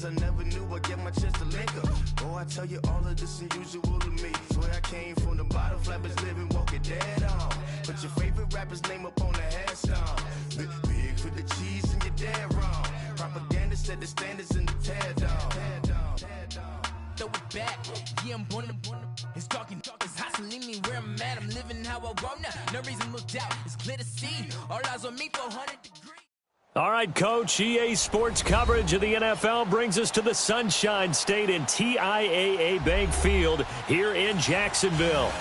I never knew I get my chance to link up. Oh, I tell you all of this unusual to me. Swear I came from the bottom, flappers living, walking dead on. Put your favorite rapper's name up on the headstone. Big for the cheese and you're dead wrong. Propaganda set the standards in the tear down. Throw it back, yeah, I'm born to. It's dark, it's hot, so leave me where I'm at. I'm living how I want now. No reason to look out, it's clear to see. All eyes on me, 400 degrees. All right, Coach, EA Sports coverage of the NFL brings us to the Sunshine State in TIAA Bank Field here in Jacksonville.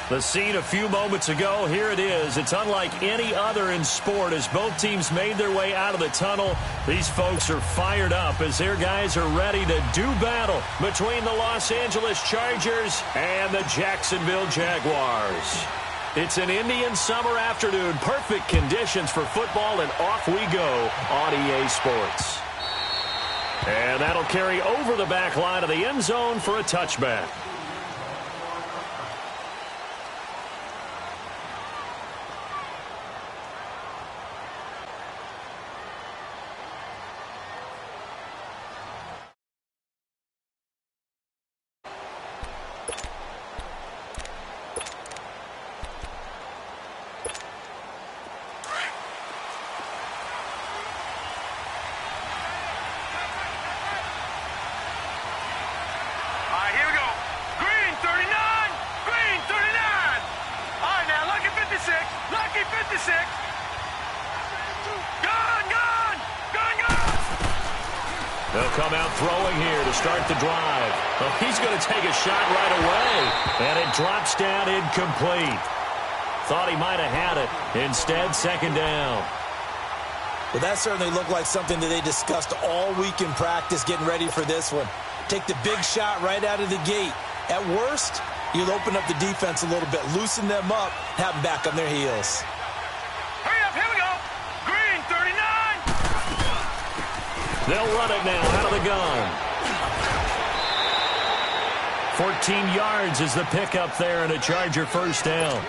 The scene a few moments ago, here it is. It's unlike any other in sport as both teams made their way out of the tunnel. These folks are fired up as their guys are ready to do battle between the Los Angeles Chargers and the Jacksonville Jaguars. It's an Indian summer afternoon, perfect conditions for football, and off we go on EA Sports. And that'll carry over the back line of the end zone for a touchback. They'll come out throwing here to start the drive. Well, he's going to take a shot right away, and it drops down incomplete. Thought he might have had it. Instead, second down. Well, that certainly looked like something that they discussed all week in practice getting ready for this one. Take the big shot right out of the gate. At worst, you'll open up the defense a little bit, loosen them up, have them back on their heels. Hurry up, here we go. Green, 39. They'll run it now out of the gun. 14 yards is the pickup there and a Charger first down.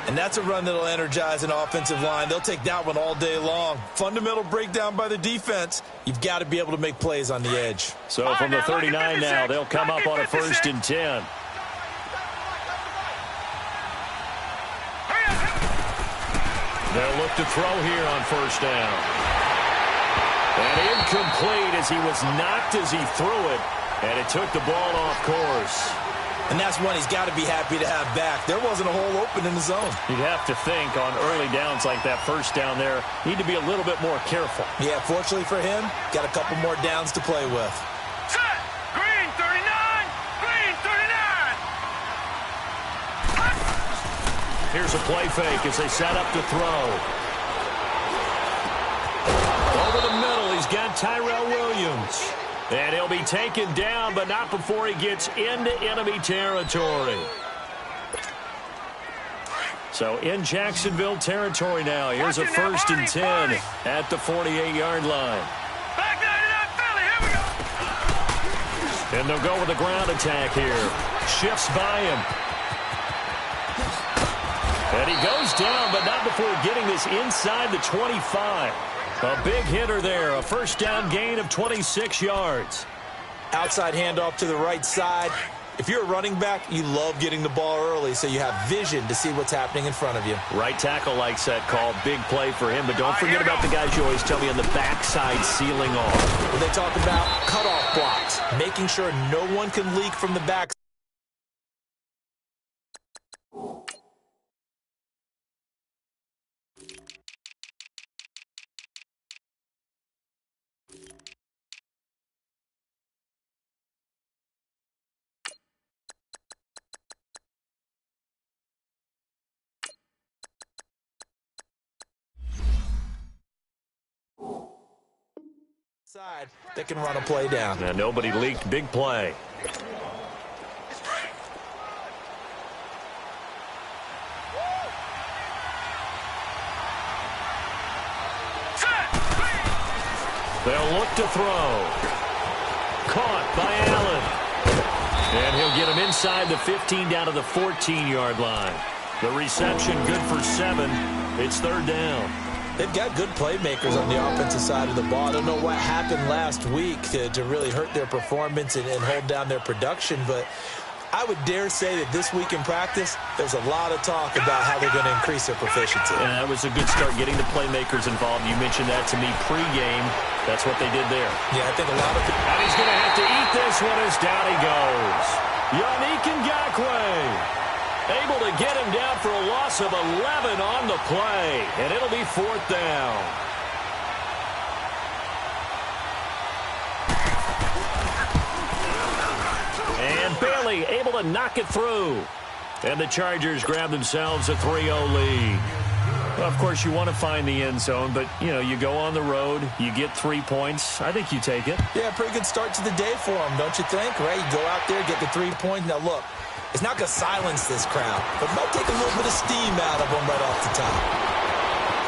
And that's a run that'll energize an offensive line. They'll take that one all day long. Fundamental breakdown by the defense. You've got to be able to make plays on the edge. So from the 39 now, they'll come up on a 1st and 10. They'll look to throw here on 1st down. And incomplete as he was knocked as he threw it. And it took the ball off course. And that's one he's got to be happy to have back. There wasn't a hole open in the zone. You'd have to think on early downs like that first down there, need to be a little bit more careful. Yeah, fortunately for him, got a couple more downs to play with. Set! Green 39! Green 39! Here's a play fake as they set up to throw. Over the middle, he's got Tyrell Williams. And he'll be taken down, but not before he gets into enemy territory. So in Jacksonville territory now. Here's a 1st and 10 at the 48-yard line. Back 99 Philly, here we go. And they'll go with a ground attack here. Shifts by him. And he goes down, but not before getting this inside the 25. A big hitter there, a 1st down gain of 26 yards. Outside handoff to the right side. If you're a running back, you love getting the ball early so you have vision to see what's happening in front of you. Right tackle likes that call. Big play for him, but don't forget about the guys you always tell me on the backside sealing off. When they talk about cutoff blocks, making sure no one can leak from the back. Side that can run a play down. Now nobody leaked. Big play. They'll look to throw. Caught by Allen. And he'll get him inside the 15 down to the 14-yard line. The reception good for 7. It's 3rd down. They've got good playmakers on the offensive side of the ball. I don't know what happened last week to really hurt their performance and hold down their production, but I would dare say that this week in practice, there's a lot of talk about how they're going to increase their proficiency. Yeah, that was a good start getting the playmakers involved. You mentioned that to me pregame. That's what they did there. Yeah, I think a lot of people. And he's going to have to eat this one as down he goes. Yannick Ngakoue able to get him down for a loss of 11 on the play. And it'll be 4th down. And Bailey able to knock it through. And the Chargers grab themselves a 3-0 lead. Well, of course, you want to find the end zone, but, you know, you go on the road, you get 3 points. I think you take it. Yeah, pretty good start to the day for them, don't you think? Right? You go out there, get the 3 points. Now, look, it's not going to silence this crowd, but it might take a little bit of steam out of them right off the top.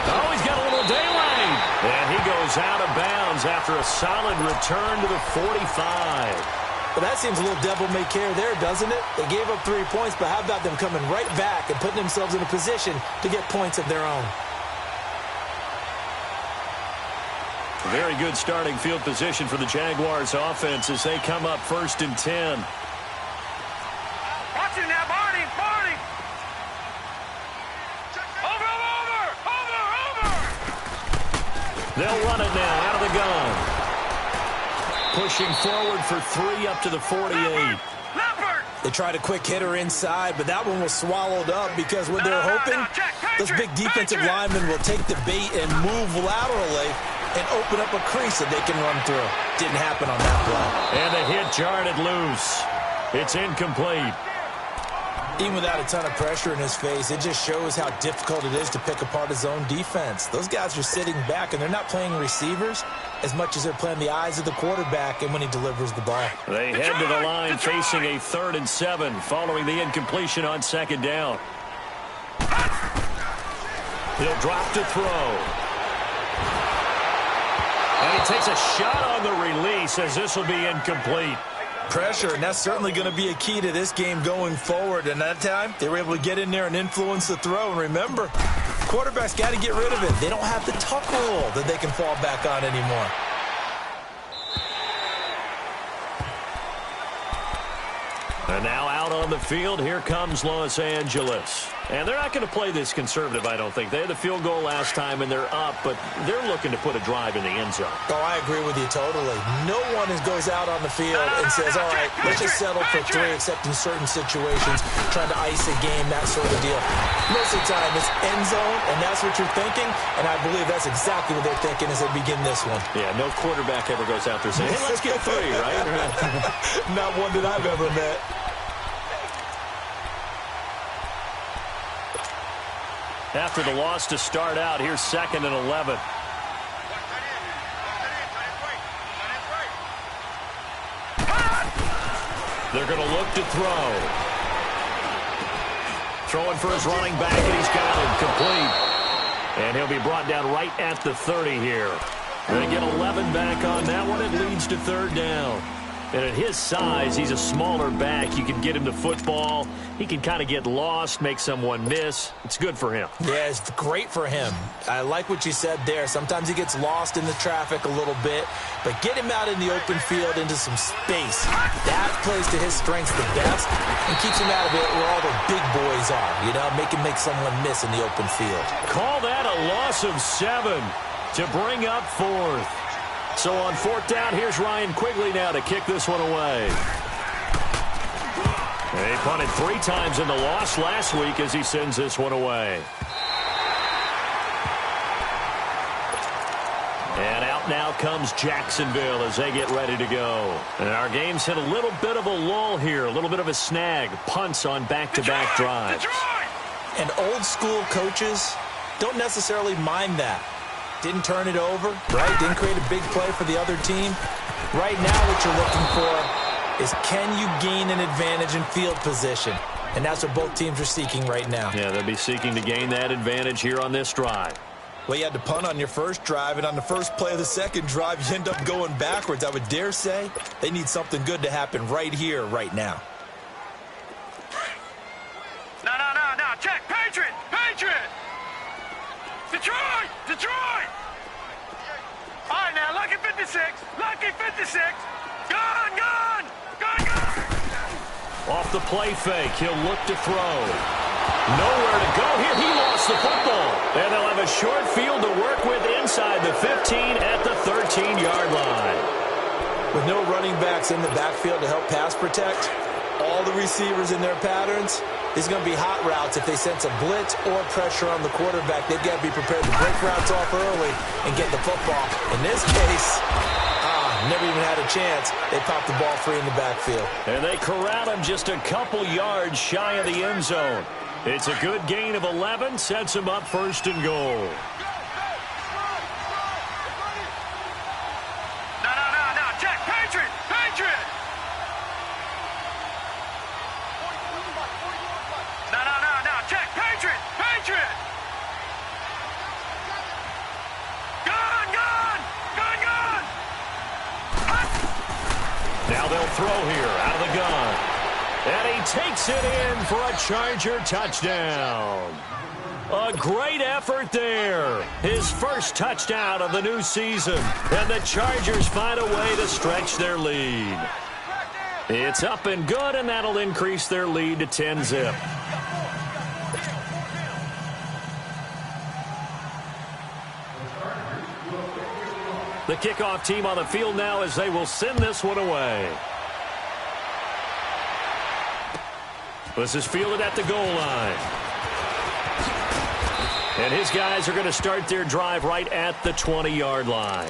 Oh, he's got a little daylight. And he goes out of bounds after a solid return to the 45. Well, that seems a little devil-may-care there, doesn't it? They gave up 3 points, but how about them coming right back and putting themselves in a position to get points of their own? Very good starting field position for the Jaguars offense as they come up 1st and 10. Watch it now, Barney, Barney. Over. They'll run it now out of the gun. Pushing forward for 3 up to the 48. Leopard. They tried a quick hitter inside, but that one was swallowed up because what they're hoping, those big defensive linemen will take the bait and move laterally and open up a crease that they can run through. Didn't happen on that play. And the hit jarred it loose. It's incomplete. Even without a ton of pressure in his face, it just shows how difficult it is to pick apart his own defense. Those guys are sitting back, and they're not playing receivers as much as they're playing the eyes of the quarterback and when he delivers the ball. They head to the line facing a 3rd and 7 following the incompletion on 2nd down. He'll drop to throw. And he takes a shot on the release as this will be incomplete. Pressure, and that's certainly going to be a key to this game going forward. And that time, they were able to get in there and influence the throw. And remember, quarterbacks got to get rid of it. They don't have the tuck rule that they can fall back on anymore. And now out on the field, here comes Los Angeles. And they're not going to play this conservative, I don't think. They had the field goal last time, and they're up, but they're looking to put a drive in the end zone. Oh, I agree with you totally. No one goes out on the field and says, all right, let's just settle for 3, except in certain situations, trying to ice a game, that sort of deal. Most of the time, it's end zone, and that's what you're thinking, and I believe that's exactly what they're thinking as they begin this one. Yeah, no quarterback ever goes out there saying, hey, let's get 3, right? Not one that I've ever met. After the loss to start out, here's 2nd and 11. They're going to look to throw. Throwing for his running back, and he's got it complete. And he'll be brought down right at the 30 here. Going to get 11 back on that one. It leads to 3rd down. And at his size, he's a smaller back. You can get him the football. He can kind of get lost, make someone miss. It's good for him. Yeah, it's great for him. I like what you said there. Sometimes he gets lost in the traffic a little bit, but get him out in the open field into some space. That plays to his strengths the best and keeps him out of it where all the big boys are. You know, make someone miss in the open field. Call that a loss of 7 to bring up 4th. So on 4th down, here's Ryan Quigley now to kick this one away. They punted 3 times in the loss last week as he sends this one away. And out now comes Jacksonville as they get ready to go. And our game's hit a little bit of a lull here, a little bit of a snag. Punts on back-to-back drives. And old school coaches don't necessarily mind that. Didn't turn it over, right? Didn't create a big play for the other team. Right now what you're looking for is can you gain an advantage in field position? And that's what both teams are seeking right now. Yeah, they'll be seeking to gain that advantage here on this drive. Well, you had to punt on your first drive, and on the first play of the second drive, you end up going backwards. I would dare say they need something good to happen right here, right now. No. Check. Patriot. Detroit. 56. Lucky 56. Gone, gone. Gone, gone. Off the play fake, he'll look to throw. Nowhere to go here. He lost the football. And they'll have a short field to work with inside the 15 at the 13-yard line. With no running backs in the backfield to help pass protect, all the receivers in their patterns, it's going to be hot routes. If they sense a blitz or pressure on the quarterback, they've got to be prepared to break routes off early and get the football. In this case, never even had a chance. They popped the ball free in the backfield. And they corral him just a couple yards shy of the end zone. It's a good gain of 11, sets him up first and goal. No, check, Patriot, Patriot. No, check, Patriot, Patriot. Gone. Now they'll throw here out of the gun. And he takes it in for a Charger touchdown. A great effort there. His first touchdown of the new season. And the Chargers find a way to stretch their lead. It's up and good, and that'll increase their lead to 10-zip. The kickoff team on the field now as they will send this one away. This is fielded at the goal line. And his guys are going to start their drive right at the 20-yard line.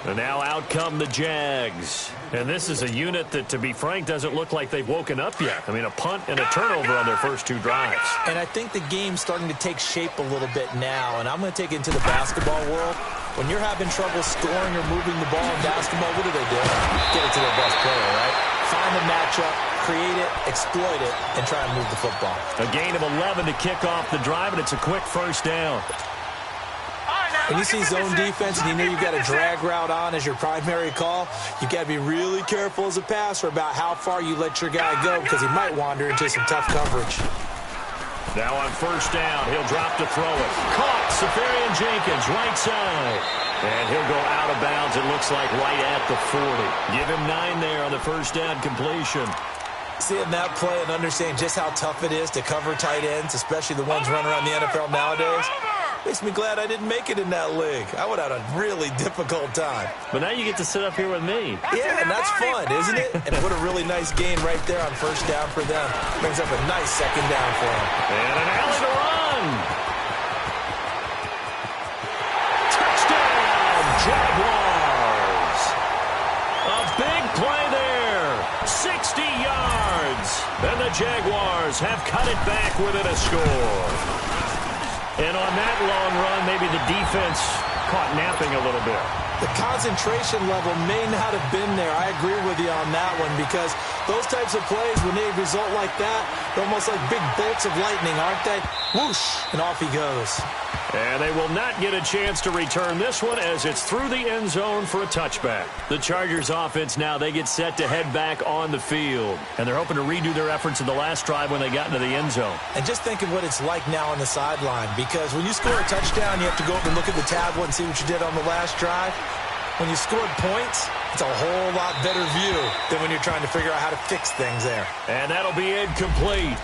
And now out come the Jags. And this is a unit that, to be frank, doesn't look like they've woken up yet. I mean, a punt and a turnover on their first two drives. And I think the game's starting to take shape a little bit now. And I'm going to take it into the basketball world. When you're having trouble scoring or moving the ball in basketball, what do? Get it to their best player, right? Find the matchup, create it, exploit it, and try and move the football. A gain of 11 to kick off the drive, and it's a quick first down. When you see zone defense and you know you've got a drag route on as your primary call, you've got to be really careful as a passer about how far you let your guy go because he might wander into some tough coverage. Now on first down, he'll drop to throw it. Caught, Safarian Jenkins, right side. And he'll go out of bounds, it looks like, right at the 40. Give him 9 there on the first down completion. Seeing that play and understanding just how tough it is to cover tight ends, especially the ones running around the NFL nowadays, makes me glad I didn't make it in that league. I would have had a really difficult time. But now you get to sit up here with me. Yeah, and that's fun, isn't it? And what a really nice gain right there on first down for them. Brings up a nice second down for them. And an alley to run. Touchdown, Jaguars. A big play there. 60 yards. And the Jaguars have cut it back within a score. And on that long run, maybe the defense caught napping a little bit. The concentration level may not have been there. I agree with you on that one because those types of plays, when they result like that, they're almost like big bolts of lightning, aren't they? Whoosh, and off he goes. And they will not get a chance to return this one as it's through the end zone for a touchback. The Chargers offense now, they get set to head back on the field. And they're hoping to redo their efforts in the last drive when they got into the end zone. And just think of what it's like now on the sideline because when you score a touchdown, you have to go up and look at the tablet and see what you did on the last drive. When you scored points, it's a whole lot better view than when you're trying to figure out how to fix things there. And that'll be incomplete.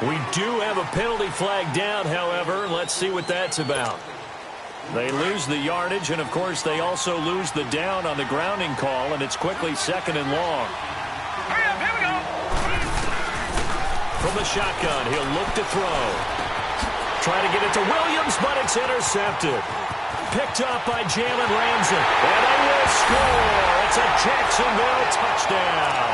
We do have a penalty flag down, however. Let's see what that's about. They lose the yardage, and, of course, they also lose the down on the grounding call, and it's quickly second and long. Hurry up, here we go. From the shotgun, he'll look to throw. Try to get it to Williams, but it's intercepted. Picked up by Jalen Ramsey. And they will score. It's a Jacksonville touchdown.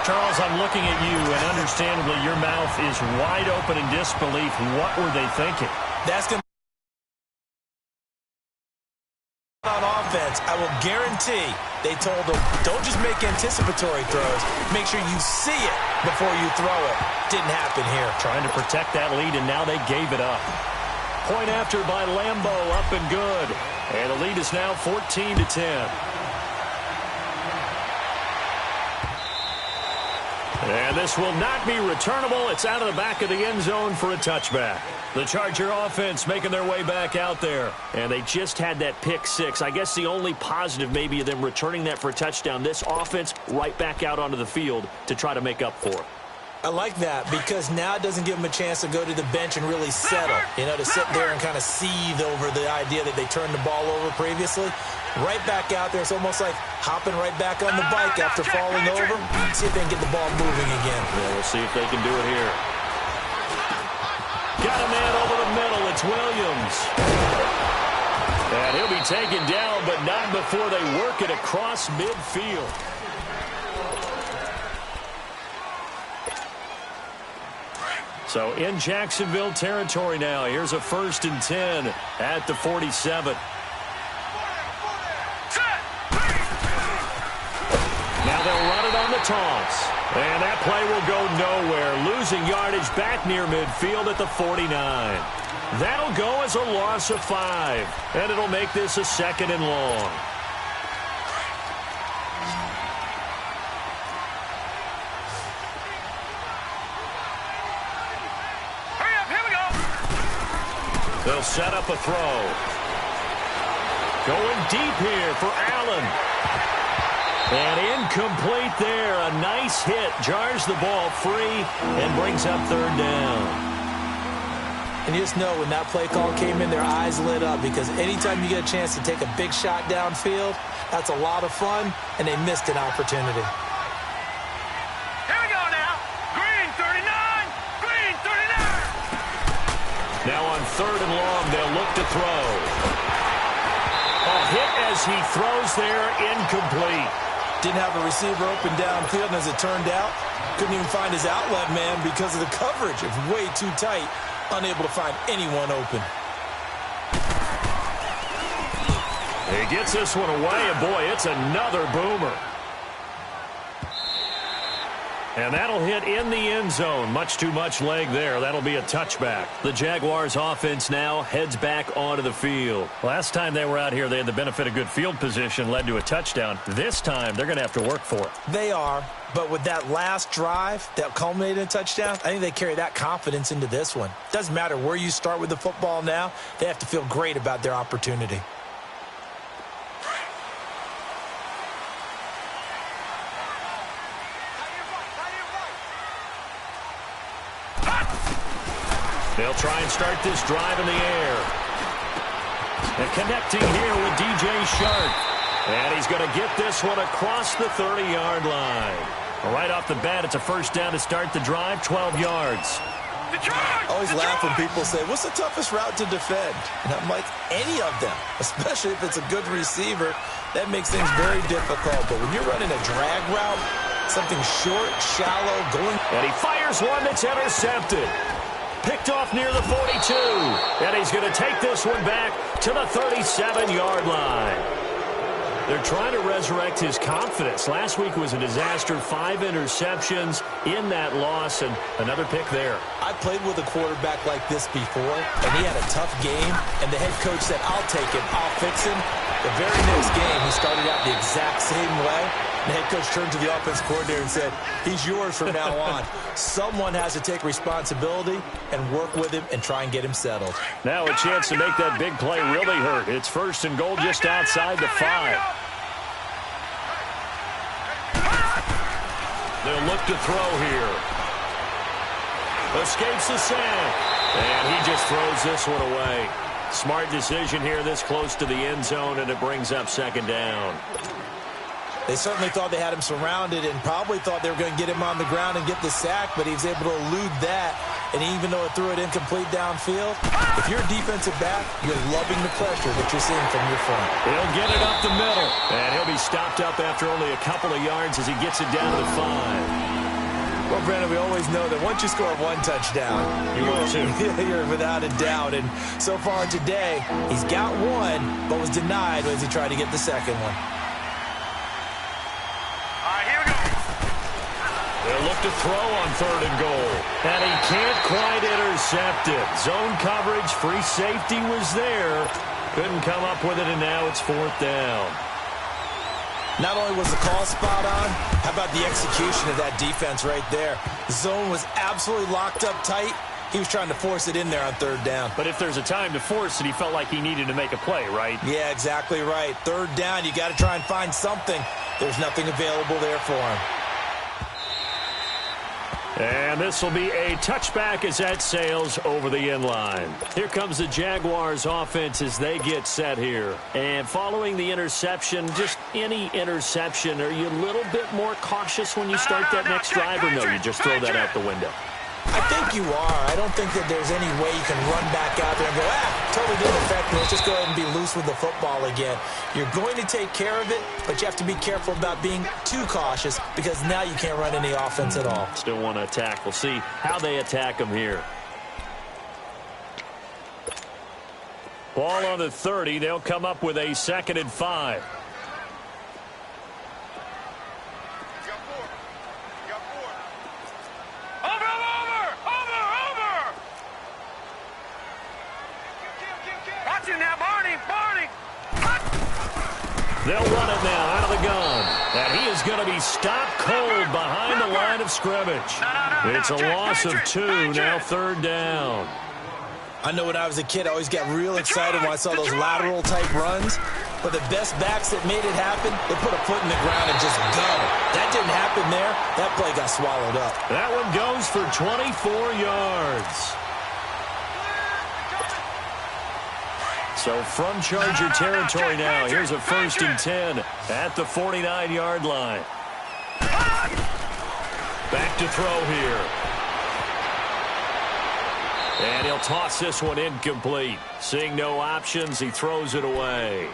Charles, I'm looking at you, and understandably, your mouth is wide open in disbelief. What were they thinking? That's going to on offense. I will guarantee they told them, don't just make anticipatory throws. Make sure you see it before you throw it. Didn't happen here. Trying to protect that lead, and now they gave it up. Point after by Lambo, up and good. And the lead is now 14-10. And this will not be returnable. It's out of the back of the end zone for a touchback. The Charger offense making their way back out there. And they just had that pick six. I guess the only positive maybe of them returning that for a touchdown. This offense right back out onto the field to try to make up for it. I like that because now it doesn't give them a chance to go to the bench and really settle, to sit there and kind of seethe over the idea that they turned the ball over previously. Right back out there. It's almost like hopping right back on the bike after falling over. See if they can get the ball moving again. Yeah, we'll see if they can do it here. Got a man over the middle. It's Williams. And he'll be taken down, but not before they work it across midfield. So in Jacksonville territory now. Here's a 1st and 10 at the 47. Now they'll run it on the toss. And that play will go nowhere. Losing yardage back near midfield at the 49. That'll go as a loss of 5. And it'll make this a 2nd and long. They'll set up a throw. Going deep here for Allen. And incomplete there. A nice hit. Jars the ball free and brings up 3rd down. And you just know when that play call came in, their eyes lit up because anytime you get a chance to take a big shot downfield, that's a lot of fun, and they missed an opportunity. Here we go now. Green 39. Green 39. Now on 3rd and long, they'll look to throw. A hit as he throws there, incomplete. Didn't have a receiver open downfield, and as it turned out, couldn't even find his outlet man because of the coverage. It was way too tight, unable to find anyone open. He gets this one away, and boy, it's another boomer. And that'll hit in the end zone. Much too much leg there. That'll be a touchback. The Jaguars offense now heads back onto the field. Last time they were out here, they had the benefit of good field position, led to a touchdown. This time, they're going to have to work for it. They are, but with that last drive that culminated in a touchdown, I think they carry that confidence into this one. Doesn't matter where you start with the football now, they have to feel great about their opportunity. They'll try and start this drive in the air. And connecting here with DJ Shark. And he's going to get this one across the 30-yard line. Right off the bat, it's a 1st down to start the drive, 12 yards. I always laugh when people say, what's the toughest route to defend? And I'm like, any of them, especially if it's a good receiver. That makes things very difficult. But when you're running a drag route, something short, shallow, going. And he fires one that's intercepted. Picked off near the 42. And he's going to take this one back to the 37-yard line. They're trying to resurrect his confidence. Last week was a disaster. 5 interceptions in that loss, and another pick there. I played with a quarterback like this before, and he had a tough game, and the head coach said, I'll take him, I'll fix him. The very next game, he started out the exact same way. The head coach turned to the offense coordinator and said, he's yours from now on. Someone has to take responsibility and work with him and try and get him settled. Now a chance to make that big play really hurt. It's 1st and goal just outside the 5. They'll look to throw here. Escapes the sack. And he just throws this one away. Smart decision here this close to the end zone, and it brings up 2nd down. They certainly thought they had him surrounded and probably thought they were going to get him on the ground and get the sack, but he was able to elude that. And even though it threw it incomplete downfield, if you're a defensive back, you're loving the pressure that you're seeing from your front. He'll get it up the middle, and he'll be stopped up after only a couple of yards as he gets it down to the 5. Well, Brandon, we always know that once you score 1 touchdown, you're without a doubt. And so far today, he's got 1, but was denied as he tried to get the second one. They'll look to throw on 3rd and goal. And he can't quite intercept it. Zone coverage, free safety was there. Couldn't come up with it, and now it's 4th down. Not only was the call spot on, how about the execution of that defense right there? The zone was absolutely locked up tight. He was trying to force it in there on third down. But if there's a time to force it, he felt like he needed to make a play, right? Yeah, exactly right. Third down, you got to try and find something. There's nothing available there for him. And this will be a touchback as that sails over the end line. Here comes the Jaguars offense as they get set here. And following the interception, just any interception, are you a little bit more cautious when you start that next drive, or no, you just throw that out the window? I think you are. I don't think that there's any way you can run back out there and go, totally didn't affect me. Let's just go ahead and be loose with the football again. You're going to take care of it, but you have to be careful about being too cautious because now you can't run any offense at all. Still want to attack. We'll see how they attack them here. Ball on the 30. They'll come up with a 2nd and 5. They'll run it now out of the gun. And he is going to be stopped cold behind the line of scrimmage. It's a loss of 2, now 3rd down. I know when I was a kid, I always got real excited when I saw those lateral-type runs. But the best backs that made it happen, they put a foot in the ground and just go. That didn't happen there. That play got swallowed up. That one goes for 24 yards. So from Charger territory now, here's a 1st and 10 at the 49-yard line. Back to throw here. And he'll toss this one incomplete. Seeing no options, he throws it away.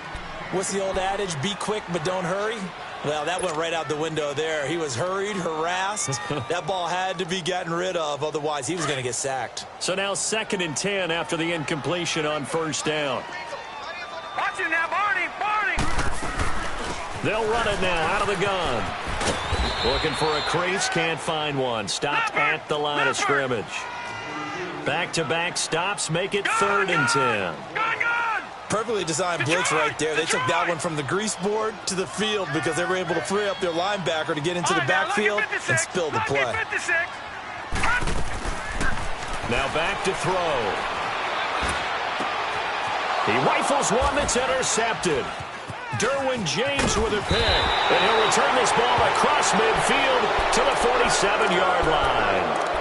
What's the old adage? Be quick, but don't hurry. Well, that went right out the window there. He was hurried, harassed. That ball had to be gotten rid of, otherwise he was going to get sacked. So now 2nd and 10 after the incompletion on 1st down. Watch it now, Barney! They'll run it now out of the gun. Looking for a crease, can't find one. Stopped at the line of scrimmage. Back-to-back stops make it 3rd and 10. Perfectly designed blitz right there. They took that one from the grease board to the field because they were able to free up their linebacker to get into the backfield and spill the play. Now back to throw. He rifles one that's intercepted. Derwin James with a pick. And he'll return this ball across midfield to the 47-yard line.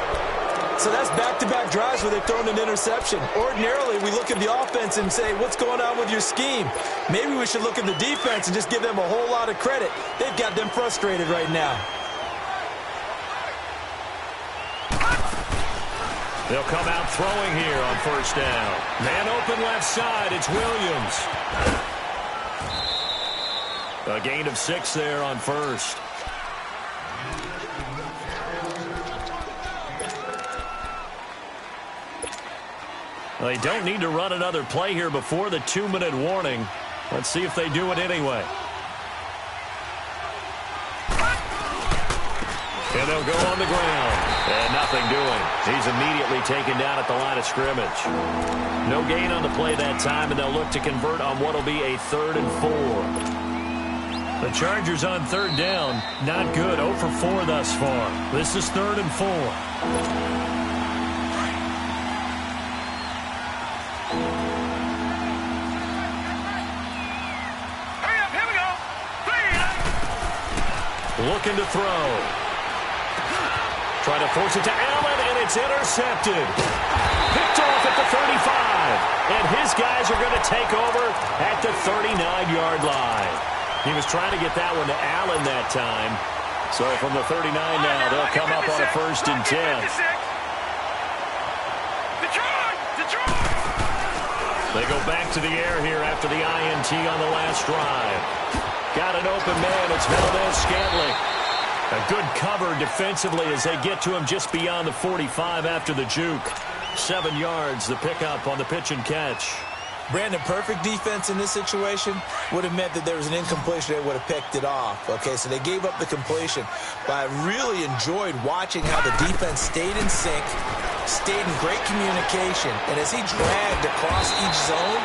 So that's back-to-back drives where they've thrown an interception. Ordinarily, we look at the offense and say, what's going on with your scheme? Maybe we should look at the defense and just give them a whole lot of credit. They've got them frustrated right now. They'll come out throwing here on 1st down. Man open left side, it's Williams. A gain of 6 there on 1st. They don't need to run another play here before the 2-minute warning. Let's see if they do it anyway. And they'll go on the ground. And nothing doing. He's immediately taken down at the line of scrimmage. No gain on the play that time, and they'll look to convert on what will be a 3rd and 4. The Chargers on 3rd down. Not good. 0 for 4 thus far. This is 3rd and 4. Looking to throw. Trying to force it to Allen, and it's intercepted. Picked off at the 35. And his guys are going to take over at the 39-yard line. He was trying to get that one to Allen that time. So from the 39 now, they'll come up on a 1st and 10. They go back to the air here after the INT on the last drive. Got an open man. It's Valdez-Scantling. A good cover defensively as they get to him just beyond the 45 after the juke. 7 yards, the pickup on the pitch and catch. Brandon, perfect defense in this situation would have meant that there was an incompletion. They would have picked it off. Okay, so they gave up the completion. But I really enjoyed watching how the defense stayed in sync, stayed in great communication. And as he dragged across each zone,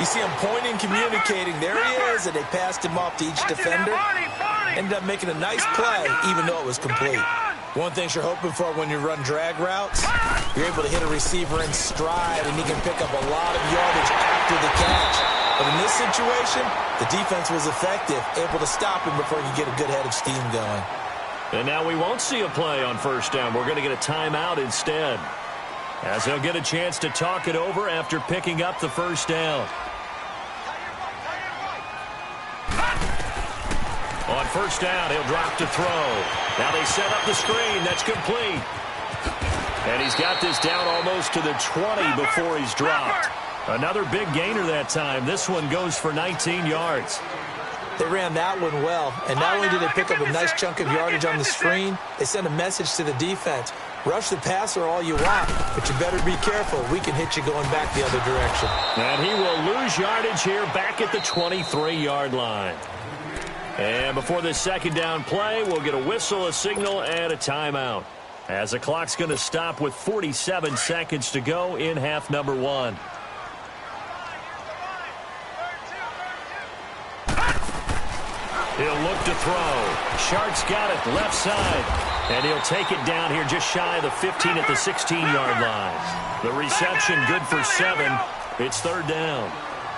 You see him pointing, communicating. There he is, and they passed him off to each defender. Ended up making a nice play, even though it was complete. One thing you're hoping for when you run drag routes, you're able to hit a receiver in stride, and he can pick up a lot of yardage after the catch. But in this situation, the defense was effective, able to stop him before he could get a good head of steam going. And now we won't see a play on first down. We're going to get a timeout instead, as they'll get a chance to talk it over after picking up the first down. On first down, he'll drop to throw. Now they set up the screen. That's complete. And he's got this down almost to the 20 before he's dropped. Another big gainer that time. This one goes for 19 yards. They ran that one well, and not only did they pick up a nice chunk of yardage on the screen, they sent a message to the defense. Rush the passer all you want, but you better be careful. We can hit you going back the other direction. And he will lose yardage here back at the 23-yard line. And before this second down play, we'll get a whistle, a signal, and a timeout, as the clock's going to stop with 47 seconds to go in half number one. He'll look to throw. Shark's got it left side, and he'll take it down here just shy of the 15 at the 16-yard line. The reception good for 7. It's third down.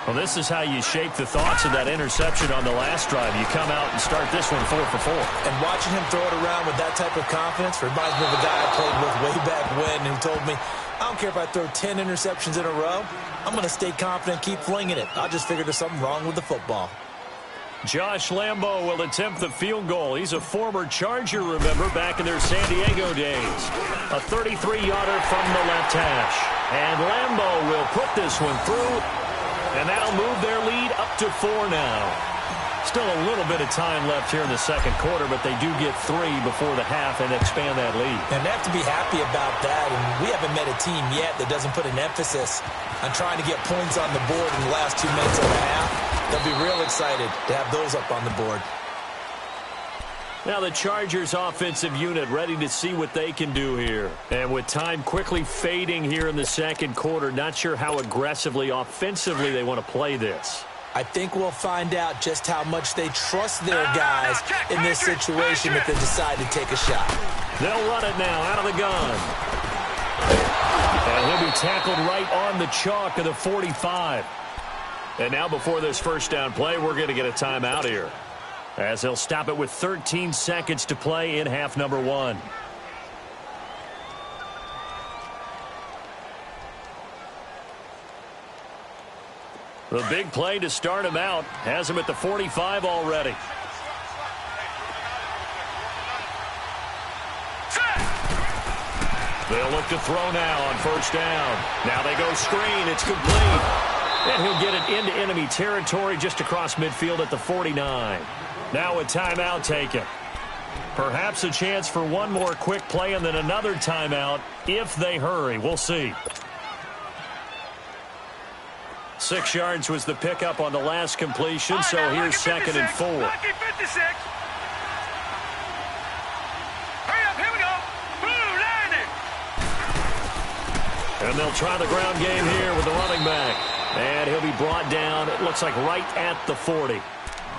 Well, this is how you shape the thoughts of that interception on the last drive. You come out and start this one 4 for 4. And watching him throw it around with that type of confidence reminds me of a guy I played with way back when who told me, I don't care if I throw 10 interceptions in a row. I'm going to stay confident, keep flinging it. I just figured there's something wrong with the football. Josh Lambo will attempt the field goal. He's a former Charger, remember, back in their San Diego days. A 33-yarder from the left hash. And Lambo will put this one through. And that'll move their lead up to 4 now. Still a little bit of time left here in the second quarter, but they do get 3 before the half and expand that lead. And they have to be happy about that. And we haven't met a team yet that doesn't put an emphasis on trying to get points on the board in the last 2 minutes of the half. They'll be real excited to have those up on the board. Now the Chargers offensive unit ready to see what they can do here. And with time quickly fading here in the second quarter, not sure how aggressively, offensively they want to play this. I think we'll find out just how much they trust their guys in this situation if they decide to take a shot. They'll run it now out of the gun. And he'll be tackled right on the chalk of the 45. And now before this first down play, we're going to get a timeout here, as they'll stop it with 13 seconds to play in half number one. The big play to start him out has him at the 45 already. They'll look to throw now on first down. Now they go screen. It's complete. And he'll get it into enemy territory just across midfield at the 49. Now a timeout taken. Perhaps a chance for one more quick play and then another timeout if they hurry. We'll see. 6 yards was the pickup on the last completion, so here's 2nd and 4. Hurry up, here we go. Blue, line it. And they'll try the ground game here with the running back. And he'll be brought down, it looks like right at the 40.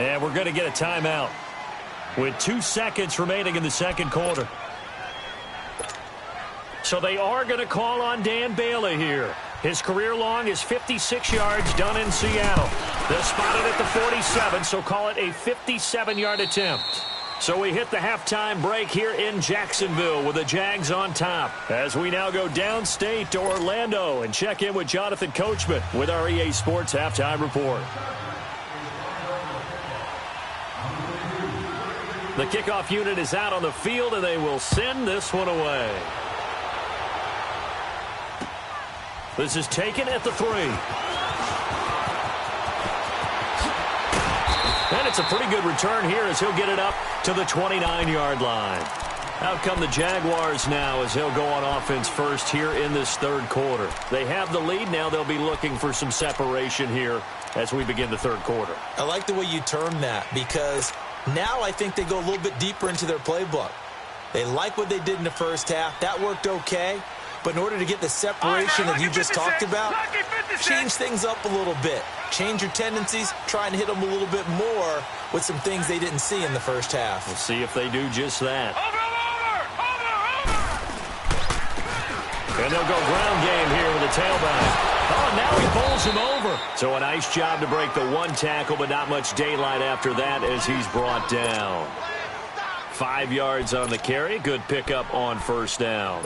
And we're going to get a timeout with 2 seconds remaining in the second quarter. So they are going to call on Dan Bailey here. His career long is 56 yards done in Seattle. They'll spot it at the 47, so call it a 57-yard attempt. So we hit the halftime break here in Jacksonville with the Jags on top, as we now go downstate to Orlando and check in with Jonathan Coachman with our EA Sports Halftime Report. The kickoff unit is out on the field, and they will send this one away. This is taken at the 3. And it's a pretty good return here as he'll get it up to the 29-yard line. Out come the Jaguars now as he'll go on offense first here in this third quarter. They have the lead. Now they'll be looking for some separation here as we begin the third quarter. I like the way you term that, because now I think they go a little bit deeper into their playbook. They like what they did in the first half. That worked okay. But in order to get the separation that you just talked about, change things up a little bit. change your tendencies, try and hit them a little bit more with some things they didn't see in the first half. We'll see if they do just that. Over! And they'll go ground game here with the tailback. Oh, now he bowls him over. So a nice job to break the one tackle, but not much daylight after that as he's brought down. 5 yards on the carry. Good pickup on first down.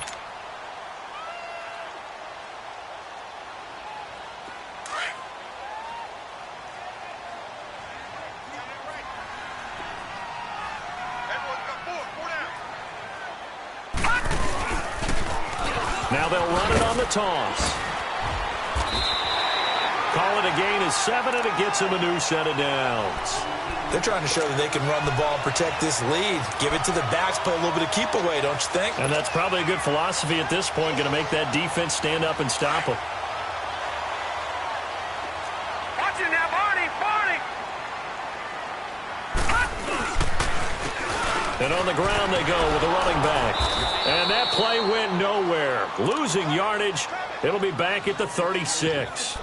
Now they'll run it on the toss. Call it a gain of 7, and it gets him a new set of downs. They're trying to show that they can run the ball and protect this lead. Give it to the backs, put a little bit of keep away, don't you think? And that's probably a good philosophy at this point, going to make that defense stand up and stop them. Watch it now, Barney! And on the ground they go with a running back. And that play went nowhere. Losing yardage. It'll be back at the 36.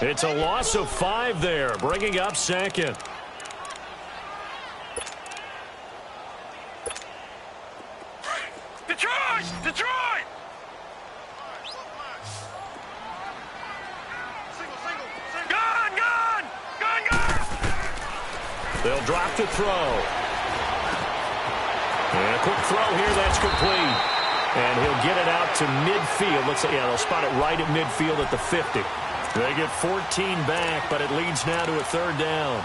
It's a loss of 5 there, bringing up second. Detroit! Gun! They'll drop to throw. And a quick throw here, that's complete. And he'll get it out to midfield. Looks like, yeah, they'll spot it right at midfield at the 50. They get 14 back, but it leads now to a third down.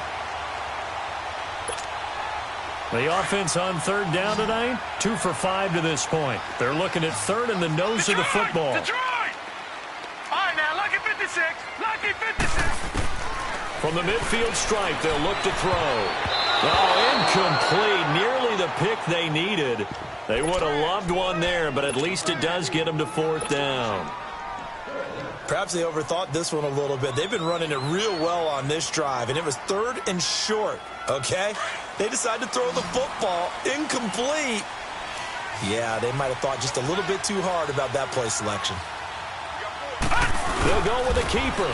The offense on third down tonight, 2 for 5 to this point. They're looking at third in the nose of the football. Detroit! All right, now, lucky 56. Lucky 56. From the midfield stripe, they'll look to throw. Oh, incomplete. Nearly the pick they needed. They would have loved one there, but at least it does get them to fourth down. Perhaps they overthought this one a little bit. They've been running it real well on this drive, and it was 3rd and short, okay? They decided to throw the football incomplete. Yeah, they might have thought just a little bit too hard about that play selection. They'll go with a keeper.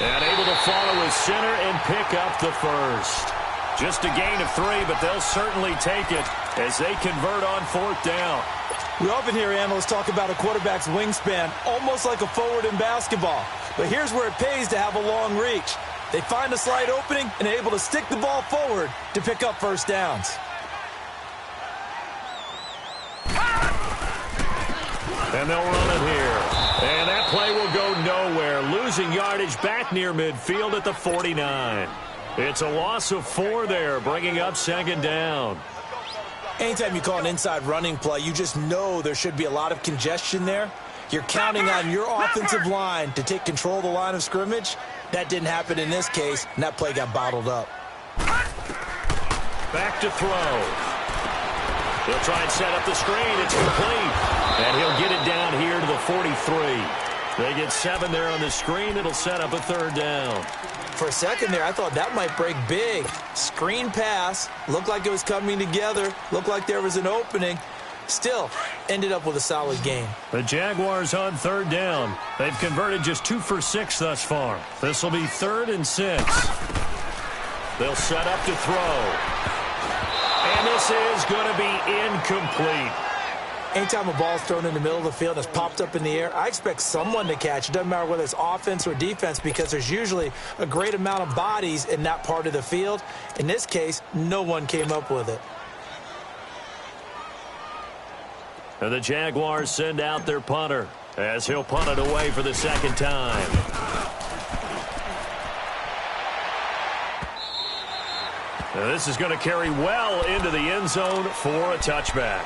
And able to follow his center and pick up the first. Just a gain of 3, but they'll certainly take it as they convert on fourth down. We often hear analysts talk about a quarterback's wingspan, almost like a forward in basketball. But here's where it pays to have a long reach. They find a slight opening and are able to stick the ball forward to pick up first downs. And they'll run it here. And that play will go nowhere. Losing yardage back near midfield at the 49. It's a loss of 4 there, bringing up second down. Anytime you call an inside running play, you just know there should be a lot of congestion there. You're counting on your offensive line to take control of the line of scrimmage. That didn't happen in this case, and that play got bottled up. Back to throw. He'll try and set up the screen. It's complete. And he'll get it down here to the 43. They get 7 there on the screen. It'll set up a third down. For a second there, I thought that might break big. Screen pass. Looked like it was coming together. Looked like there was an opening. Still, ended up with a solid game. The Jaguars on third down. They've converted just 2 for 6 thus far. This will be 3rd and 6. They'll set up to throw. And this is going to be incomplete. Anytime a ball's thrown in the middle of the field and it's popped up in the air, I expect someone to catch it. Doesn't matter whether it's offense or defense, because there's usually a great amount of bodies in that part of the field. In this case, no one came up with it. And the Jaguars send out their punter as he'll punt it away for the second time. Now this is going to carry well into the end zone for a touchback.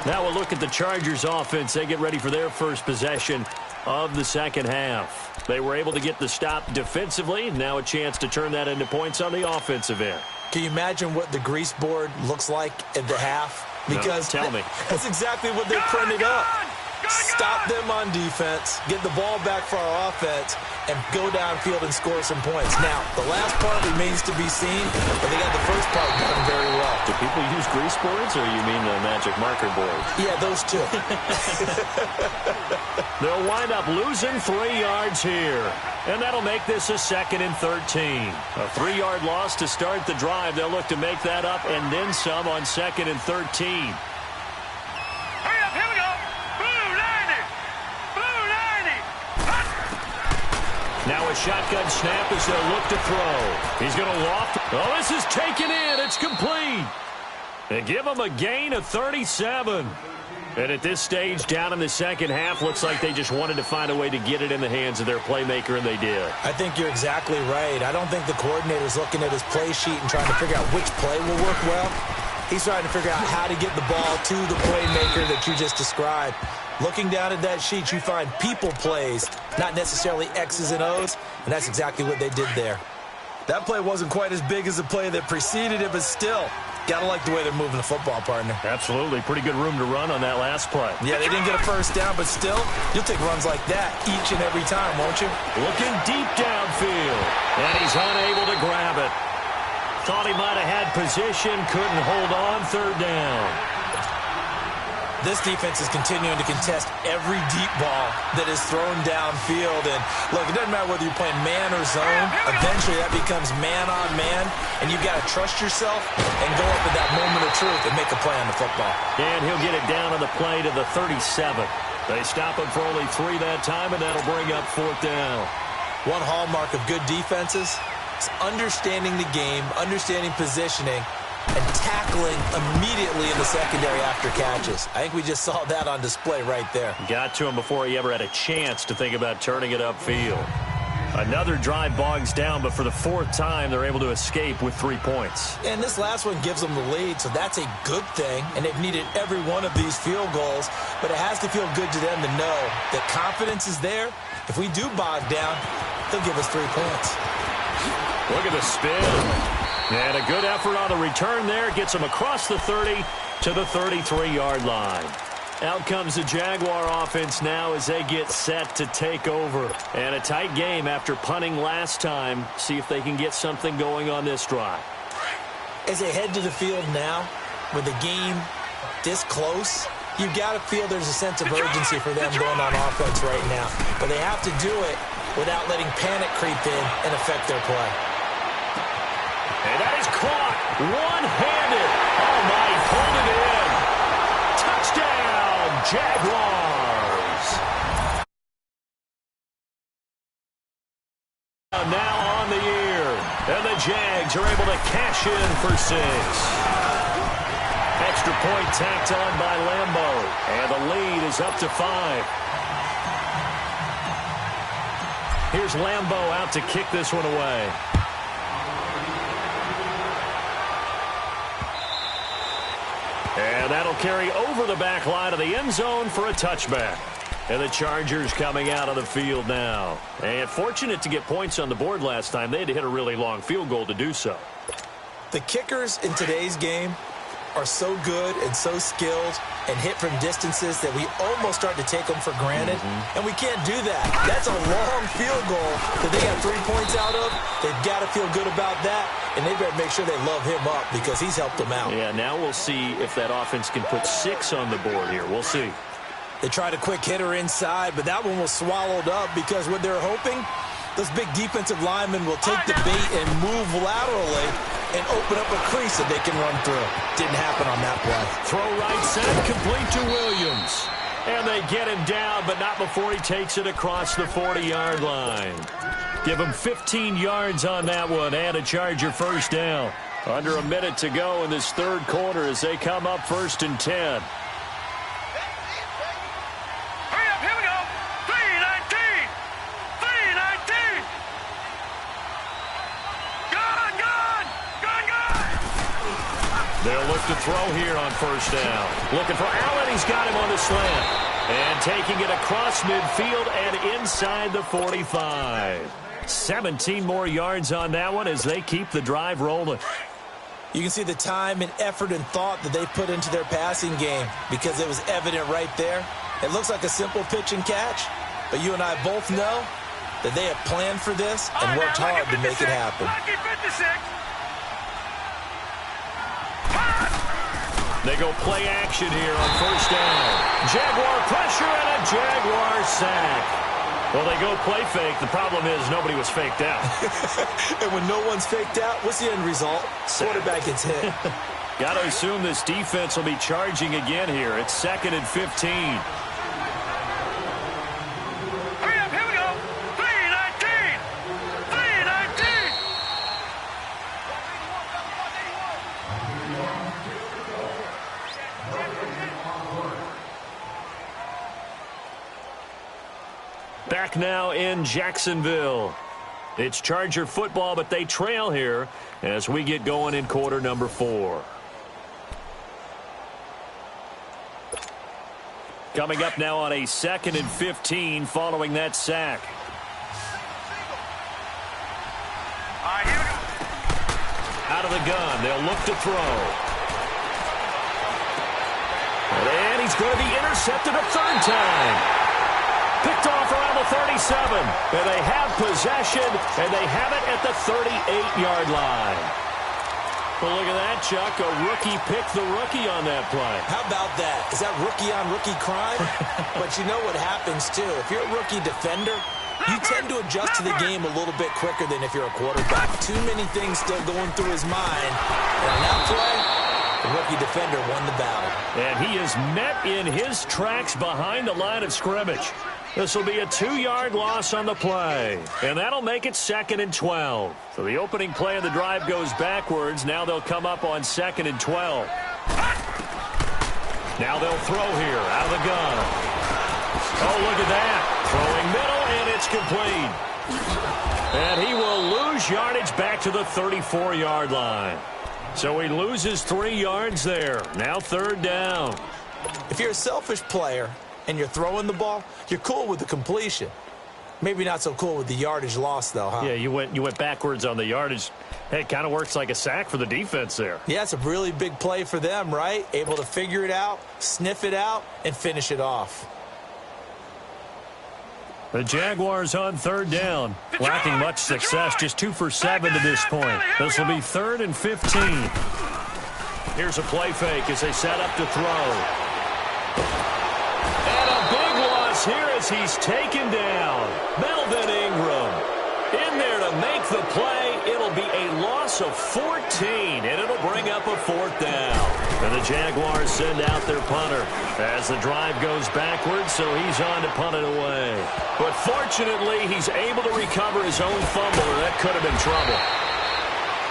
Now we'll look at the Chargers offense. They get ready for their first possession of the second half. They were able to get the stop defensively. Now a chance to turn that into points on the offensive end. Can you imagine what the grease board looks like at the half? Because no, tell me. That's exactly what they printed up. Stop them on defense, get the ball back for our offense, and go downfield and score some points. Now, the last part remains to be seen, but they got the first part done very well. Do people use grease boards, or you mean the magic marker board? Yeah, those two. They'll wind up losing 3 yards here. And that'll make this a 2nd and 13. A 3-yard loss to start the drive. They'll look to make that up and then some on 2nd and 13. Hurry up, here we go. Blue 90. Blue 90. Now a shotgun snap as they'll look to throw. He's going to loft. Oh, this is taken in. It's complete. They give him a gain of 37. And at this stage, down in the second half, looks like they just wanted to find a way to get it in the hands of their playmaker, and they did. I think you're exactly right. I don't think the coordinator's looking at his play sheet and trying to figure out which play will work well. He's trying to figure out how to get the ball to the playmaker that you just described. Looking down at that sheet, you find people plays, not necessarily X's and O's, and that's exactly what they did there. That play wasn't quite as big as the play that preceded it, but still, gotta like the way they're moving the football, partner. Absolutely. Pretty good room to run on that last play. Yeah, they didn't get a first down, but still, you'll take runs like that each and every time, won't you? Looking deep downfield, and he's unable to grab it. Thought he might have had position, couldn't hold on, 3rd down. This defense is continuing to contest every deep ball that is thrown downfield. And, look, it doesn't matter whether you're playing man or zone. Eventually, that becomes man-on-man, and you've got to trust yourself and go up at that moment of truth and make a play on the football. And he'll get it down on the play to the 37. They stop him for only 3 that time, and that'll bring up 4th down. One hallmark of good defenses is understanding the game, understanding positioning, and tackling immediately in the secondary after catches. I think we just saw that on display right there. Got to him before he ever had a chance to think about turning it upfield. Another drive bogs down, but for the 4th time, they're able to escape with 3 points. And this last one gives them the lead, so that's a good thing. And they've needed every one of these field goals, but it has to feel good to them to know that confidence is there. If we do bog down, they'll give us 3 points. Look at the spin. And a good effort on the return there. Gets him across the 30 to the 33-yard line. Out comes the Jaguar offense now as they get set to take over. And a tight game after punting last time. See if they can get something going on this drive. As they head to the field now, with the game this close, you've got to feel there's a sense of urgency for them going on offense right now. But they have to do it without letting panic creep in and affect their play. And that is caught one-handed. Oh, my, he pulled it in. Touchdown, Jaguars. Now on the year, and the Jags are able to cash in for 6. Extra point tacked on by Lambo, and the lead is up to 5. Here's Lambo out to kick this one away. And that'll carry over the back line of the end zone for a touchback. And the Chargers coming out of the field now. And fortunate to get points on the board last time. They had to hit a really long field goal to do so. The kickers in today's game are so good and so skilled and hit from distances that we almost start to take them for granted. And we can't do that. That's a long field goal that they got 3 points out of. They've got to feel good about that. And they better make sure they love him up because he's helped them out. Yeah, now we'll see if that offense can put 6 on the board here. We'll see. They tried a quick hitter inside, but that one was swallowed up because what they're hoping, those big defensive linemen will take the bait and move laterally and open up a crease that they can run through. Didn't happen on that play. Throw right side, complete to Williams. And they get him down, but not before he takes it across the 40-yard line. Give him 15 yards on that one and a Charger first down. Under a minute to go in this 3rd quarter as they come up 1st and 10. Hurry up, here we go. 3-19. 3-19. Gone. They'll look to throw here on 1st down. Looking for Allen. He's got him on the slant. And taking it across midfield and inside the 45. 17 more yards on that one as they keep the drive rolling. You can see the time and effort and thought that they put into their passing game because it was evident right there. It looks like a simple pitch and catch, but you and I both know that they have planned for this and worked hard to make it happen. Lucky 56. They go play action here on first down. Jaguar pressure and a Jaguar sack. Well, they go play fake. The problem is nobody was faked out. And when no one's faked out, what's the end result? Quarterback gets hit. Got to assume this defense will be charging again here. It's 2nd and 15. Hurry up, here we go. 3-19. 3-19. Back now in Jacksonville. It's Charger football, but they trail here as we get going in quarter number 4. Coming up now on a 2nd and 15 following that sack. Out of the gun, they'll look to throw. And he's going to be intercepted a 3rd time. Picked off around the 37. And they have possession, and they have it at the 38-yard line. Well, look at that, Chuck. A rookie picked the rookie on that play. How about that? Is that rookie-on-rookie crime? But you know what happens, too. If you're a rookie defender, you tend to adjust to the game a little bit quicker than if you're a quarterback. Too many things still going through his mind. And on that play, the rookie defender won the battle. And he is met in his tracks behind the line of scrimmage. This will be a 2-yard loss on the play. And that'll make it 2nd and 12. So the opening play of the drive goes backwards. Now they'll come up on 2nd and 12. Now they'll throw here out of the gun. Oh, look at that. Throwing middle, and it's complete. And he will lose yardage back to the 34-yard line. So he loses 3 yards there. Now 3rd down. If you're a selfish player and you're throwing the ball, you're cool with the completion. Maybe not so cool with the yardage loss, though, huh? Yeah, you went backwards on the yardage. Hey, it kind of works like a sack for the defense there. Yeah, it's a really big play for them, right? Able to figure it out, sniff it out, and finish it off. The Jaguars on 3rd down. Lacking much success, just 2 for 7 to this point. This will be 3rd and 15. Here's a play fake as they set up to throw. And a big loss here as he's taken down. Melvin Ingram in there to make the play. It'll be a loss of 14, and it'll bring up a 4th down. And the Jaguars send out their punter as the drive goes backwards, so he's on to punt it away. But fortunately, he's able to recover his own fumble, or that could have been trouble.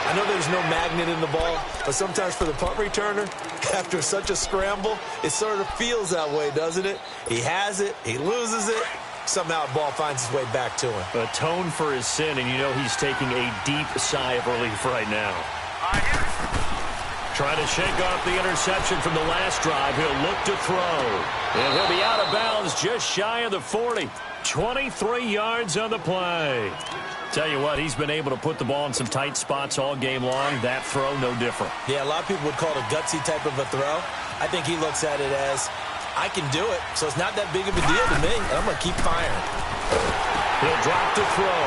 I know there's no magnet in the ball, but sometimes for the punt returner, after such a scramble, it sort of feels that way, doesn't it? He has it, he loses it, somehow the ball finds its way back to him. Atone for his sin, and you know he's taking a deep sigh of relief right now. Trying to shake off the interception from the last drive. He'll look to throw. And he'll be out of bounds just shy of the 40. 23 yards on the play. Tell you what, he's been able to put the ball in some tight spots all game long. That throw, no different. Yeah, a lot of people would call it a gutsy type of a throw. I think he looks at it as, I can do it, so it's not that big of a deal to me, and I'm going to keep firing. He'll drop to throw.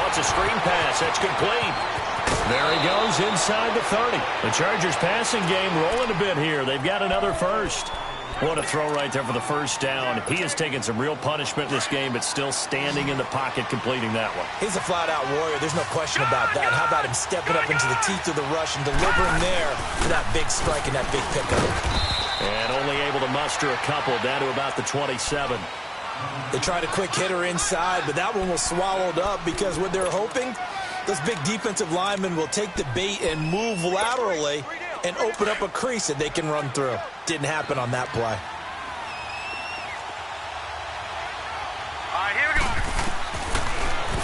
Oh, it's a screen pass. That's complete. There he goes inside the 30. The Chargers passing game rolling a bit here. They've got another first. What a throw right there for the first down. He has taken some real punishment in this game, but still standing in the pocket completing that one. He's a flat-out warrior. There's no question about that. How about him stepping up into the teeth of the rush and delivering there for that big strike and that big pickup. And only able to muster a couple down to about the 27. They tried a quick hitter inside, but that one was swallowed up because what they're hoping, those big defensive linemen will take the bait and move laterally and open up a crease that they can run through. Didn't happen on that play. All right, here we go.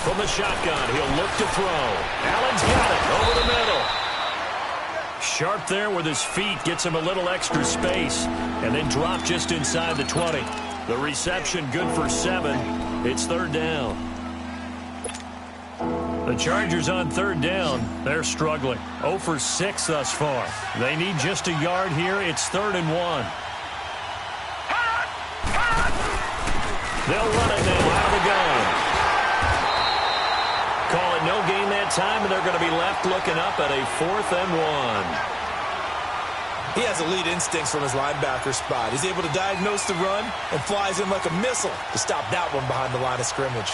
From the shotgun, he'll look to throw. Allen's got it over the middle. Sharp there with his feet, gets him a little extra space, and then drop just inside the 20. The reception good for 7. It's 3rd down. The Chargers on 3rd down. They're struggling. 0 for 6 thus far. They need just a yard here. It's 3rd and 1. They'll run it now out of the gun. Call it no gain that time, and they're going to be left looking up at a 4th and 1. He has elite instincts from his linebacker spot. He's able to diagnose the run and flies in like a missile to stop that one behind the line of scrimmage.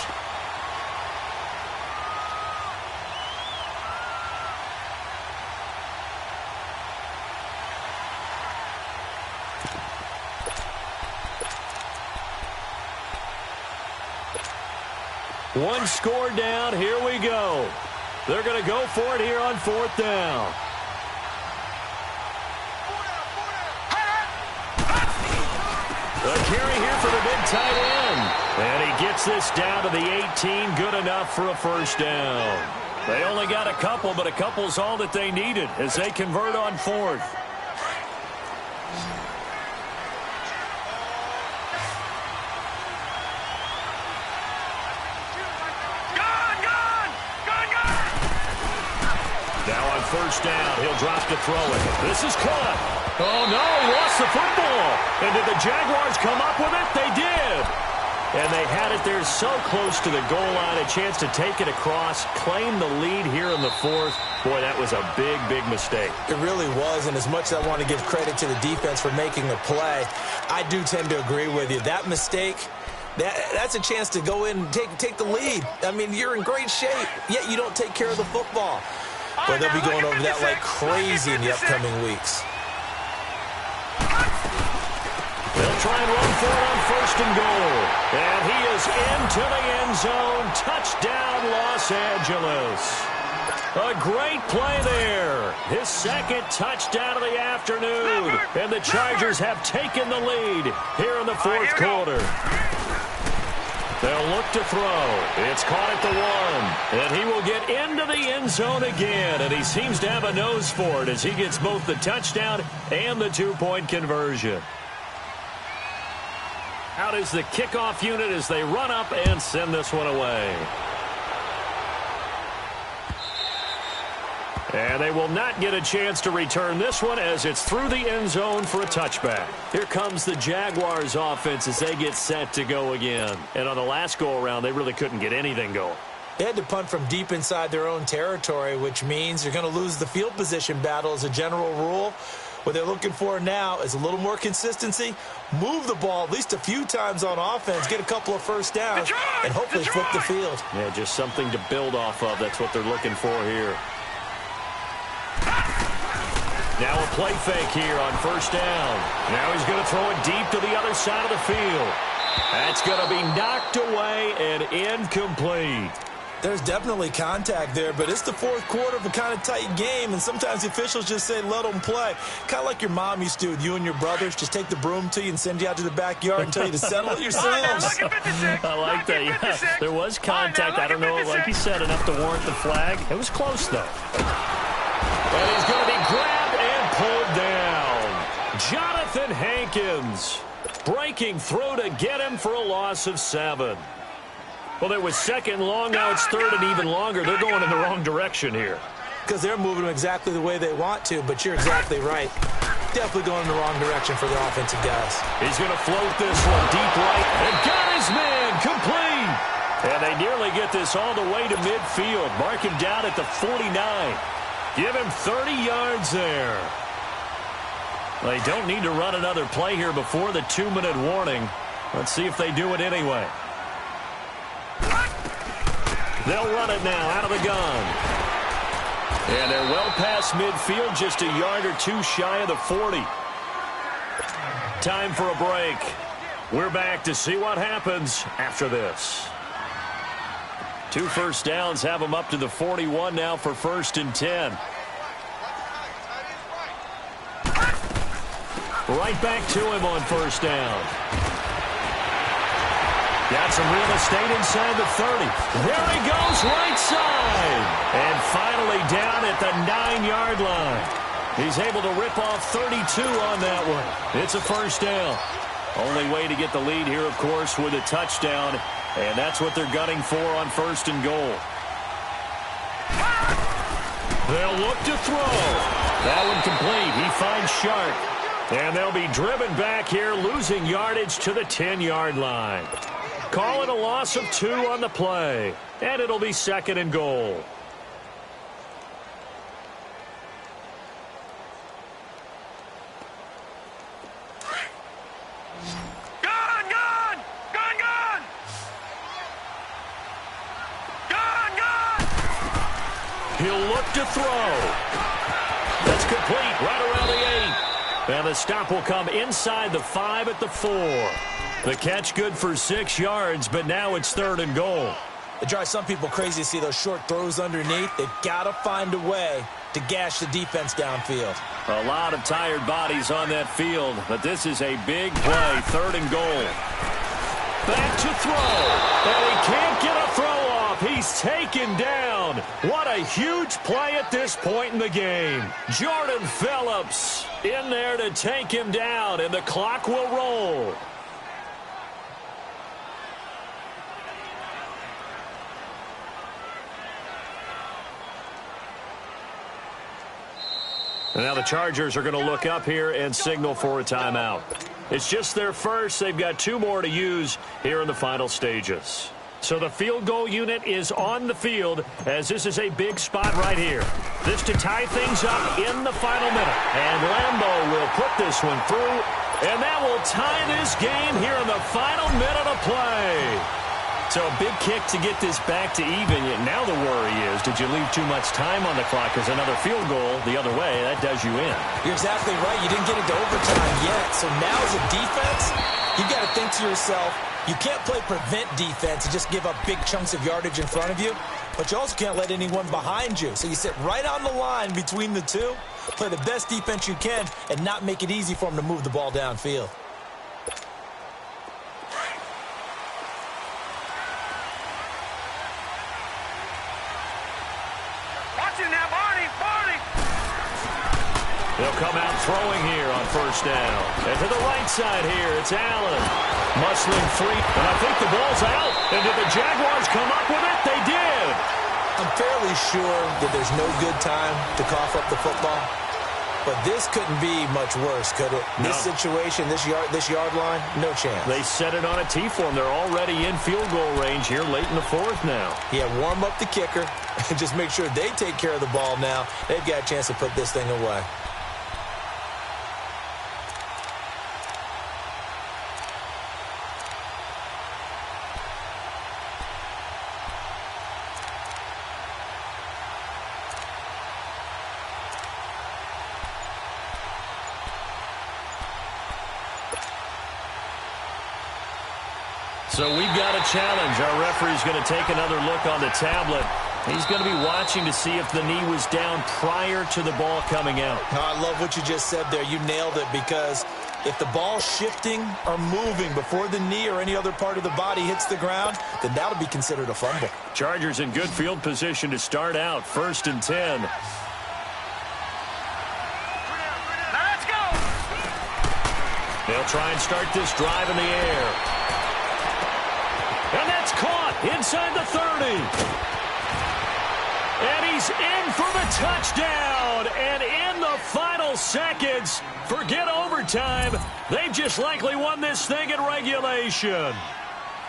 One score down. Here we go. They're going to go for it here on 4th down. The carry here for the big tight end. And he gets this down to the 18. Good enough for a first down. They only got a couple, but a couple's all that they needed as they convert on 4th. First down. He'll drop to throw it. This is caught. Oh, no. He lost the football. And did the Jaguars come up with it? They did. And they had it there so close to the goal line. A chance to take it across, claim the lead here in the 4th. Boy, that was a big, big mistake. It really was. And as much as I want to give credit to the defense for making the play, I do tend to agree with you. That mistake, that's a chance to go in and take the lead. I mean, you're in great shape, yet you don't take care of the football. But they'll be going over that like crazy in the upcoming weeks. They'll try and run for it on 1st and goal. And he is into the end zone. Touchdown, Los Angeles. A great play there. His 2nd touchdown of the afternoon. And the Chargers have taken the lead here in the 4th quarter. They'll look to throw. It's caught at the 1. And he will get into the end zone again. And he seems to have a nose for it as he gets both the touchdown and the 2-point conversion. Out is the kickoff unit as they run up and send this one away. And they will not get a chance to return this one as it's through the end zone for a touchback. Here comes the Jaguars offense as they get set to go again. And on the last go-around, they really couldn't get anything going. They had to punt from deep inside their own territory, which means you're going to lose the field position battle as a general rule. What they're looking for now is a little more consistency, move the ball at least a few times on offense, get a couple of first downs, and hopefully flip the field. Yeah, just something to build off of. That's what they're looking for here. Now a play fake here on 1st down. Now he's going to throw it deep to the other side of the field. That's going to be knocked away and incomplete. There's definitely contact there, but it's the 4th quarter of a kind of tight game, and sometimes the officials just say, let them play. Kind of like your mom used to with you and your brothers. Just take the broom to you and send you out to the backyard and tell you to settle it yourselves. I like that, yeah. There was contact. I don't know, like you said, enough to warrant the flag. It was close, though. And he's going to be grabbed and pulled down. Jonathan Hankins breaking through to get him for a loss of 7. Well, there was 2nd long. Now it's 3rd and even longer. They're going in the wrong direction here. Because they're moving them exactly the way they want to, but you're exactly right. Definitely going in the wrong direction for the offensive guys. He's going to float this one deep right. And got his man complete. And they nearly get this all the way to midfield. Mark him down at the 49. Give him 30 yards there. They don't need to run another play here before the 2-minute warning. Let's see if they do it anyway. They'll run it now out of the gun. And they're well past midfield, just a yard or two shy of the 40. Time for a break. We're back to see what happens after this. 2 first downs have them up to the 41 now for 1st and 10. Right back to him on 1st down. Got some real estate inside the 30. There he goes, right side. And finally down at the 9-yard line. He's able to rip off 32 on that one. It's a 1st down. Only way to get the lead here, of course, with a touchdown. And that's what they're gunning for on 1st and goal. They'll look to throw. That one complete. He finds Shark. And they'll be driven back here, losing yardage to the 10-yard line. Call it a loss of 2 on the play. And it'll be 2nd and goal. look to throw. That's complete right around the 8. And the stop will come inside the 5 at the 4. The catch good for 6 yards, but now it's 3rd and goal. It drives some people crazy to see those short throws underneath. They've got to find a way to gash the defense downfield. A lot of tired bodies on that field, but this is a big play. 3rd and goal. Back to throw, and he can't get a throw off. He's taken down. What a huge play at this point in the game. Jordan Phillips in there to take him down, and the clock will roll. Now the Chargers are going to look up here and signal for a timeout. It's just their first. They've got 2 more to use here in the final stages. So the field goal unit is on the field as this is a big spot right here. This to tie things up in the final minute. And Lambeau will put this one through. And that will tie this game here in the final minute of play. So a big kick to get this back to even. Now the worry is, did you leave too much time on the clock? Because another field goal the other way, that does you in. You're exactly right. You didn't get into overtime yet. So now as a defense, you've got to think to yourself, you can't play prevent defense and just give up big chunks of yardage in front of you. But you also can't let anyone behind you. So you sit right on the line between the two, play the best defense you can, and not make it easy for them to move the ball downfield. They'll come out throwing here on 1st down. And to the right side here, it's Allen. Muscling free. And I think the ball's out. And did the Jaguars come up with it? They did. I'm fairly sure that there's no good time to cough up the football. But this couldn't be much worse, could it? No. This situation, this yard line, no chance. They set it on a T-form. They're already in field goal range here late in the 4th now. Yeah, warm up the kicker and just make sure they take care of the ball now. They've got a chance to put this thing away. So we've got a challenge. Our referee's going to take another look on the tablet. He's going to be watching to see if the knee was down prior to the ball coming out. No, I love what you just said there. You nailed it, because if the ball's shifting or moving before the knee or any other part of the body hits the ground, then that'll be considered a fumble. Chargers in good field position to start out. 1st and 10. Let's go. They'll try and start this drive in the air. And that's caught inside the 30. And he's in for the touchdown. And in the final seconds, forget overtime. They've just likely won this thing in regulation.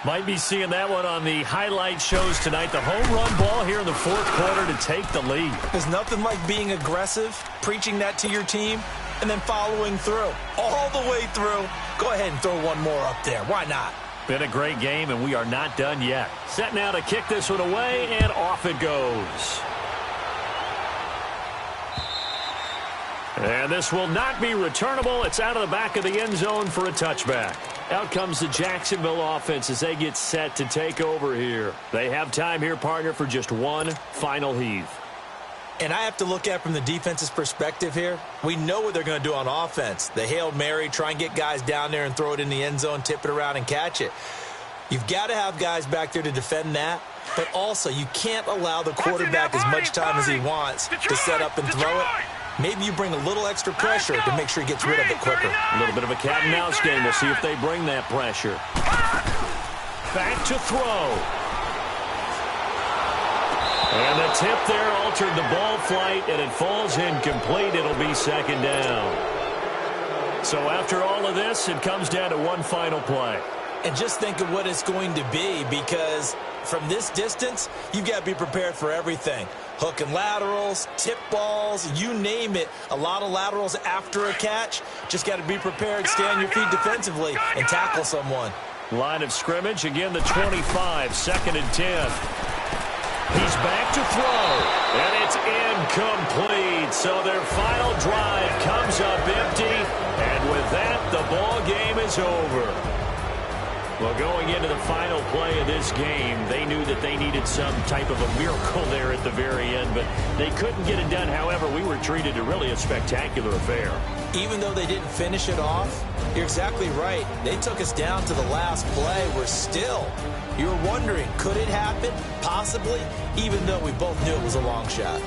Might be seeing that one on the highlight shows tonight. The home run ball here in the 4th quarter to take the lead. There's nothing like being aggressive, preaching that to your team, and then following through. All the way through. Go ahead and throw one more up there. Why not? Been a great game, and we are not done yet. Set now to kick this one away, and off it goes. And this will not be returnable. It's out of the back of the end zone for a touchback. Out comes the Jacksonville offense as they get set to take over here. They have time here, partner, for just one final heave. And I have to look at it from the defense's perspective here. We know what they're going to do on offense. The Hail Mary, try and get guys down there and throw it in the end zone, tip it around and catch it. You've got to have guys back there to defend that. But also, you can't allow the quarterback as much time as he wants to set up and throw it. Maybe you bring a little extra pressure to make sure he gets rid of it quicker. A little bit of a cat and mouse game. We'll see if they bring that pressure. Back to throw. And the tip there altered the ball flight, and it falls incomplete. It'll be 2nd down. So after all of this, it comes down to one final play. And just think of what it's going to be, because from this distance, you've got to be prepared for everything. Hook and laterals, tip balls, you name it. A lot of laterals after a catch. Just got to be prepared, stay on your feet defensively, and tackle someone. Line of scrimmage, again the 25, 2nd and 10. He's back to throw, and it's Incomplete. So their final drive comes up empty. And with that, the ball game is over. Well, going into the final play of this game, they knew that they needed some type of a miracle there at the very end, but they couldn't get it done. However, we were treated to really a spectacular affair. Even though they didn't finish it off, you're exactly right. They took us down to the last play. You were wondering, could it happen? Possibly, even though we both knew it was a long shot.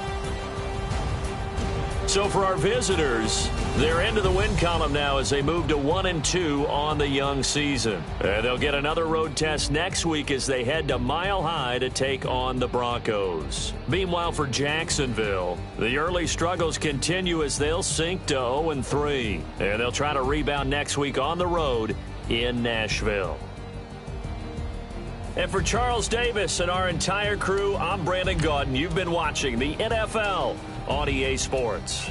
So for our visitors, they're into the win column now as they move to 1-2 on the young season. And they'll get another road test next week as they head to Mile High to take on the Broncos. Meanwhile, for Jacksonville, the early struggles continue as they'll sink to 0-3. And they'll try to rebound next week on the road in Nashville. And for Charles Davis and our entire crew, I'm Brandon Gaudin. You've been watching the NFL on EA Sports.